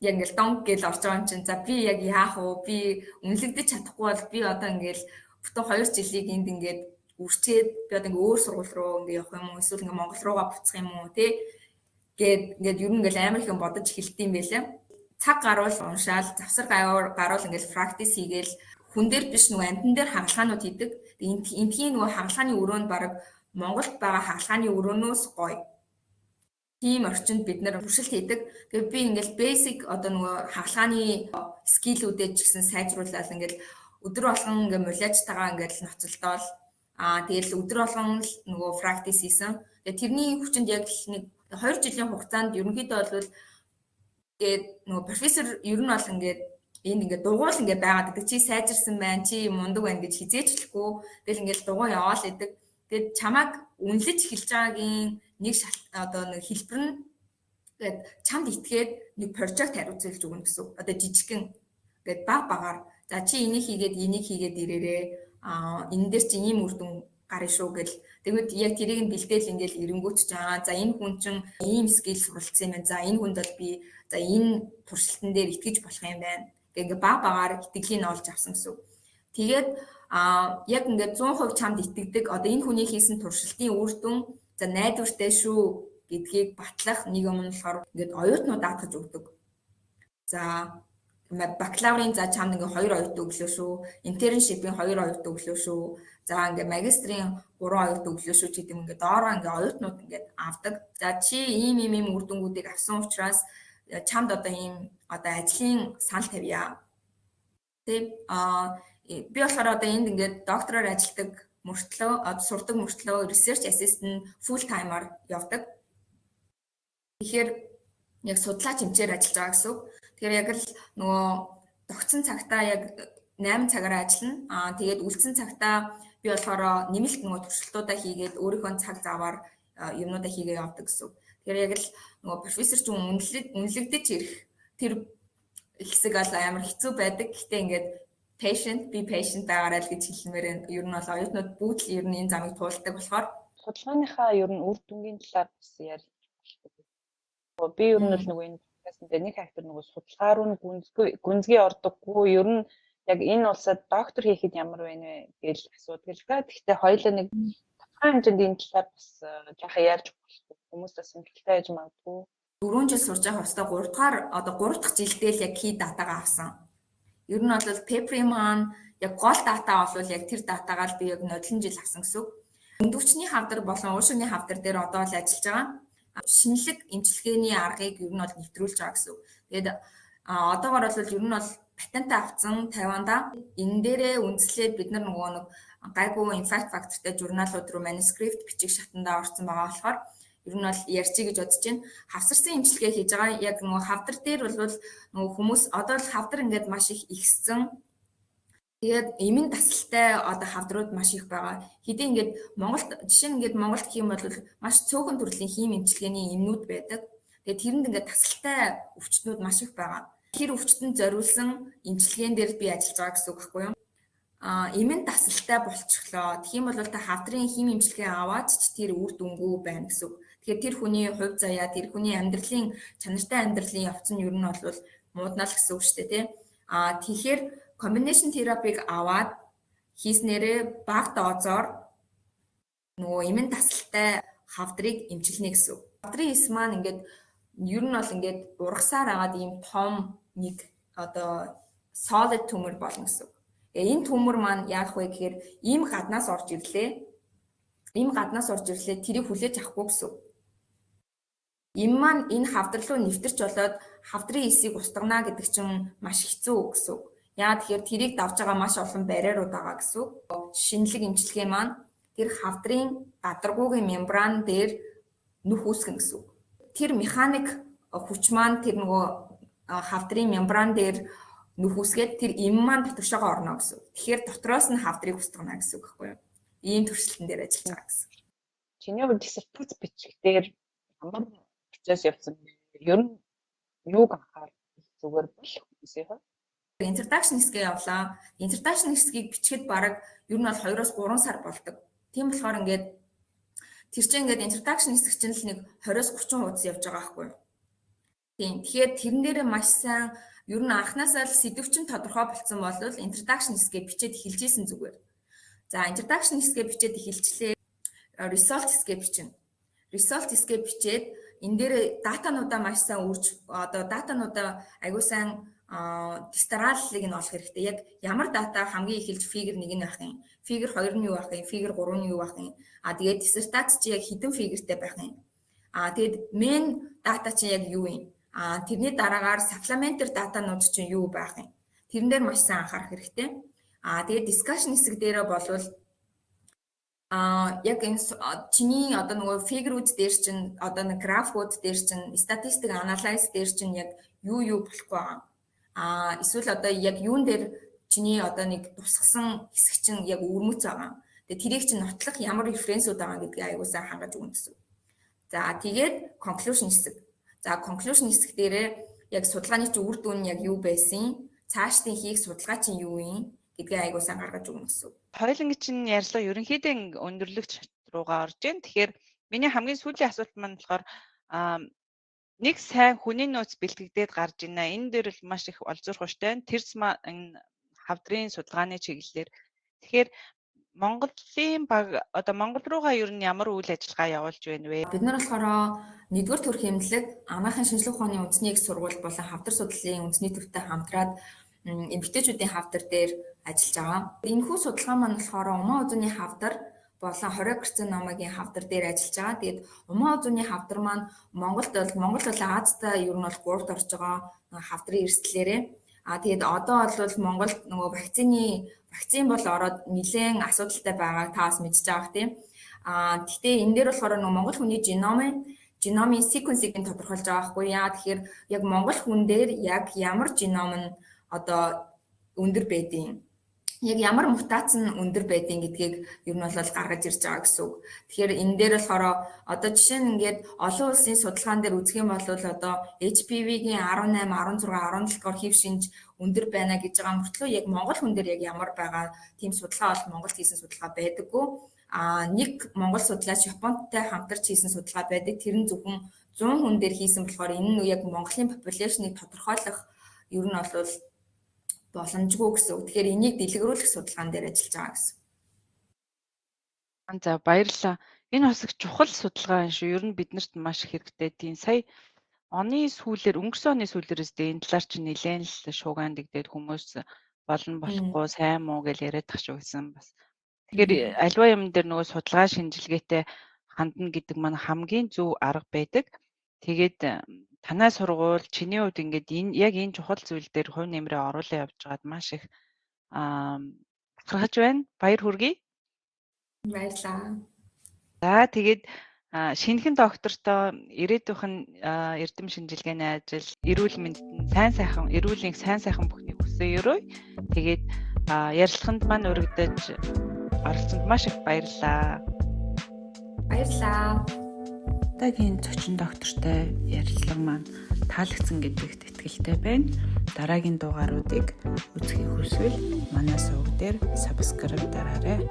яг ингээл донг гэж орж байгаа юм чинь за би яг яах вэ? Би үнэлэгдэж чадахгүй бол би одоо ингээл бүтэн 2 жилийг энд ингээд үрчээд би одоо ингээ өөр сургууль руу ингээ явах юм уу? Эсвэл ингээ Монгол руугаа буцах юм уу? Тэ ингээд ер нь ингээл амар их юм бодож эхэлдэм байлаа. Цаг гарвал уншаал, завсар гарвал ингээл practice хийгээл хүн дээр биш нөгөө амтан дээр хагалгаанууд хийдэг. Эндхийн нөгөө хагалгааны өрөөнд баг Монголд байгаа хагалгааны өрөөнөөс гоё. Тим орчинд бид нэр туршилт хийдэг. Тэгээ би ингээл basic одоо нөгөө хагалгааны скиллүүдээ ч гэсэн сайжруулаад ингээл өдөр болгон ингээ мулиачтайгаа ингээл ноцолдоол тэгэл өдөр болгон л нөгөө practice хийсэн. Тэгээ тэрний хүчинд яг нэг 2 жилийн хугацаанд ерөнхийдөө бол тэгээд нөгөө профессор ер нь бол ингээд энд ингээд дугуйл ингээд байгаад гэдэг чи сайжирсан байна чи мундаг байна гэж хизээч хэлэхгүй тэгэл ингээд дугуй яваал гэдэг. Тэгээд чамайг үнэлж эхэлж байгаагийн нэг одоо нэг хэлбэр нь тэгээд чамд итгээд нэг прожект хариуцуулж өгнө гэсэн. Одоо жижигхэн тэгээд баг багаар за чи энийг хийгээд ирээрээ энэ дээр чи ийм үр дүн гарна шүү гэл. Тэгвэл яг тэрийг нь бэлдээл ингээл эренгүүч за энэ хүн чинь ийм скил суралцсан юм байна. За энэ хүнд бол би за энэ туршилтан дээр итгэж болох юм байна. Гэх ингээ баг багаар итгэлийг олж авсан гэсэн. Тэгээд яг ингээд 100% чамд итгэдэг одоо энэ хүний хийсэн туршилтын үр дүн за найдвартай шүү гэдгийг батлах нэг юм нь болохоор ингээд оюутнууд даатгаж өгдөг. За бакалаврын за чамд ингээ 2 оюут өглөө шүү. Интерншипийн 2 оюут өглөө шүү. За ингээ магистрийн 3 оюут өглөө шүү гэдэг юм ингээ доороо ингээ оюутнууд ингээ авдаг. За чи ийм үр дүнгуудыг авсан учраас чамд одоо ийм одоо ажлын санал тавья. Тэг би болохоор одоо энд ингээ доктороор ажилладаг мөртлөө сурдаг мөртлөө research assistant full timer явдаг. Тэгэхээр яг судлаач хэмжээр ажиллаж байгаа гэсэн. Тэгэхээр яг л нөгөө тогтсон цагтаа яг 8 цагаараа ажиллана. Тэгээд үлдсэн цагтаа би болохоор нэмэлт нөгөө туршилтуудаа хийгээд өөрийнхөө цаг заваар юмнуудаа хийгээ явдаг гэсэн. Тэгэхээр яг л нөгөө профессор ч үнэлэгдэж ирэх тэр хэсэг бол амар хэцүү байдаг. Гэхдээ ингээд be patient байгаарай л гэж хэлмээр байна. Ер нь бол оюутнууд бүгд л ер нь энэ замыг туулдаг болохоор судалгааныхаа ер нь үр дүнгийн талаар бас ярьж болдог. Би ер нь л нөгөө энэ подкастт нэг фактор нөгөө судалгаа руу гүнзгий ордоггүй. Ер нь яг энэ улсад доктор хийхэд ямар байна вэ гэж асуудаг л да. Гэхдээ хоёулаа нэг тодорхой хэмжээнд энэ талаар бас жаахан ярьж болохгүй. Хүмүүс бас сонирхолтой байж магадгүй. 4 жил сурж байгаа хэвээр 3 дахь жилдээ л яг key data-га авсан. Ер нь бол paper маань яг гол дата бол яг тэр датагаа л би яг нодлон жил авсан гэсэн. Өндөвчний хавдар болон уушигны хавдар дээр одоо л ажиллаж байгаа. Шинэлэг эмчилгээний аргыг ер нь бол нэвтрүүлж байгаа гэсэн. Тэгээд одоогоор бол ер нь бол патент авсан Тайванда энэ дээрээ үндэслээд бид нар нөгөө нэг гайгүй impact factor-тэй журналууд руу manuscript бичих шатандаа орсон байгаа болохоор ер нь бол ярьчих гэж бодож байна. Хавсарсан эмчилгээ хийж байгаа яг нөгөө хавдар дээр бол нөгөө хүмүүс одоо л хавдар ингээд маш их ихссэн. Тэгээд эмийн тасалтай одоо хавдрууд маш их байгаа. Хэдий ингээд Монголд жишээ нь ингээд Монголд гэх юм бол маш цөөхөн төрлийн хим эмчилгээний эмнүүд байдаг. Тэгээд тэрэнд ингээд тасалтай өвчтнүүд маш их байгаа. Тэр өвчтөнд зориулсан эмчилгээнд дээр би ажиллаж байгаа гэсэн үг байхгүй юу? Эмэн тасалтай болчихлоо. Тэгэх юм бол та хавдрын хим эмчилгээ аваад ч тэр үр дүнгүй байна гэсэн үг. Тэгэхээр тэр хүний хувь заяа, тэр хүний амьдралын чанартай амьдралын явц нь ер нь бол мууднаа л гэсэн үг шүү дээ, тий. Тэгэхээр combination therapy-г аваад хийснээрээ баг доозоор нөгөө эмэн тасалтай хавдрыг эмчилнэ гэсэн үг. Хавдрын эс маань ингээд ер нь бол ингээд ургасаар агаад ийм том нэг одоо solid төмөр болно гэсэн үг. Энэ төмөр маань яах вэ гэхээр ийм гаднаас орж ирлээ. Тэрийг хүлээж авахгүй гэсэн үг. Им маань энэ хавдар руу нэвтэрч болоод хавдрын эсийг устгана гэдэг чинь маш хэцүү гэсэн үг. Яагаад тэгэхээр тэрийг давж байгаа маш олон барьерууд байгаа гэсэн үг. Шинэлэг эмчилгээ маань тэр хавдрын гадаргуугийн мембран дээр нүх үүсгэн гэсэн үг. Тэр механик хүч маань тэр нөгөө хавдрын мембран дээр нүх үүсгээд тэр им маань доторшоогоо орно гэсэн. Тэгэхээр дотроос нь хавдрыг устгана гэсэн үг байхгүй юу? Ийм төршлтөн дээр ажиллаж байгаа гэсэн. Чиний хувьд диссертац бичих дээр ямар процесс явсан бэ? Ер нь юуг анхаар зүгээр бол үсэхэ? Introduction хэсгээ явлаа. Introduction хэсгийг бичихэд бараг ер нь бол 2-3 сар болдог. Тийм болохоор ингээд тэр чинь ингээд introduction хэсэг чинь л нэг 20-30 хуудас явж байгаа байхгүй юу? Тийм. Тэгэхээр тэрэн дээр маш сайн ер нь анхнаасаа л сэдвчин тодорхой болсон бол introduction хэсгээ бичээд эхэлж исэн зүгээр. За introduction хэсгээ бичээд эхэлчлээ. Result хэсгээ бичнэ. Result хэсгээ бичээд энэ дээр датануудаа маш сайн үрж одоо датануудаа аягүй сайн дистрааллыг нь олох хэрэгтэй. Яг ямар дата хамгийн эхэлж фигюр 1 нь байх юм, фигюр 2 нь юу байх юм, фигюр 3 нь юу байх юм. Тэгээд диссертац чи яг хэдэн фигюртэй байх юм. Тэгээд main дата чи яг юу юм? Тэрний дараагаар supplementary датанууд чинь юу байх юм? Тэрэн дээр маш сайн анхаарах хэрэгтэй. Тэгээд discussion хэсэг дээрээ болвол яг энэ чиний одоо нөгөө фигурууд дээр чинь одоо нэг графууд дээр чинь статистик анализ дээр чинь яг юу болохгүй байгаа. Эсвэл одоо яг юун дээр чиний одоо нэг тусгасан хэсэг чинь яг өрмөц байгаа. Тэгээ тэрийг чинь нотлох ямар референсүүд байгаа гэдгийг аягуусаа хангаж өгнө гэсэн. За тэгээд conclusion хэсэг. За conclusion хэсэг дээрээ яг судалгааны чинь үр дүн яг юу байсан, цаашдын хийх судалгаа чинь юу юм гэдгийг аягуусаа гаргаж өгнө гэсэн. Хоёулангийн чинь ярьслаа ерөнхийдөө өндөрлөгч руугаа орж ийн. Тэгэхээр миний хамгийн сүүлийн асуулт маань болохоор нэг сайн хүний нөөц бэлтгэгдээд гарч ийна. Энэ дээр л маш их олзуурах штэ. Тэрс энэ хавдрын судалгааны чиглэлээр. Тэгэхээр Монголын баг одоо Монгол руугаа ер нь ямар үйл ажиллагаа явуулж байна вэ? Бид нар болохоор нэгдүгээр төр хэмнэлэг анагаахын шинжилгээ ухааны үндэсний их сургууль болон хавдар судлалын үндэсний төвтэй хамтраад эмэгтэйчүүдийн хавдар дээр ажиллаж байгаа. Энэхүү судалгаа маань болохоор умаа үзүүний хавдар болон хорой карциномагийн хавдар дээр ажиллаж байгаа. Тэгээд умаа үзүүний хавдар маань Монгол бол Азтай ер нь бол 3-т орж байгаа хавдрын эрсдлээрээ. Тэгээд одоо бол Монголд нөгөө вакцин бол ороод нэлээд асуудалтай байгаа та бас мэдж байгаах тийм. Гэхдээ энэ дээр болохоор нөгөө Монгол хүний геномын sequencing-ийг тодорхойлж байгаа байхгүй яа. Тэгэхээр яг Монгол хүн дээр яг ямар геном нь одоо өндөр байдیں۔ Яг ямар мутац нь өндөр байдیں гэдгийг ер нь бол гаргаж ирж байгаа гэсэн үг. Тэгэхээр энэ дээр болохоор одоо жишээ нь ингээд олон улсын судалгаан дээр үзэх юм бол одоо HPV-гийн 18, 16, 17 дугаар HIV шинж өндөр байна гэж байгаа мөртлөө яг Монгол хүн дээр яг ямар байгаа тийм судалгаа бол Монголд хийсэн судалгаа байдаггүй. Нэг Монгол судлаач Японтай хамтарч хийсэн судалгаа байдаг. Тэр нь зөвхөн 100 хүн дээр хийсэн болохоор энэ нь яг Монголын популяцийг тодорхойлох ер нь бол боломжгүй гэсэн. Тэгэхээр энийг дэлгэрүүлэх судалгаан дээр ажиллаж байгаа гэсэн. За баярлалаа. Энэ бас их чухал судалгаа юм шүү. Ер нь биднэрт маш их хэрэгтэй. Тийм сая өнгөрсөн оны сүүлээрээс энэ талаар чинь нэлээд л шууган дэгдээд хүмүүс болно болохгүй сайн муу гэж яриад тах шүү гэсэн бас. Тэгэхээр альва юм дээр нөгөө судалгаа шинжилгээтэй хандна гэдэг маань хамгийн зөв арга байдаг. Тэгээд танай сургууль чиний хувьд ингээд энэ чухал зүйл дээр хувь нэмрээ оруулаа явж байгаад маш их бахархаж байна. Баяр хүргэе. Баярлалаа. За тэгээд шинэхэн доктортой ирээдүйх нь эрдэм шинжилгээний ажил, эрүүл мэндэд эрүүлийн сайн сайхан бүхнийг хүсье өрөө. Тэгээд ярилцлаганд маань өргөдөж оролцсонд маш их баярлалаа. Баярлалаа. Дараагийн зочин доктортой ярилцлага маань таалагдсан гэдэгт итгэлтэй байна. Дараагийн дугааруудыг үзэхийг хүсвэл манай суваг дээр subscribe дараарай.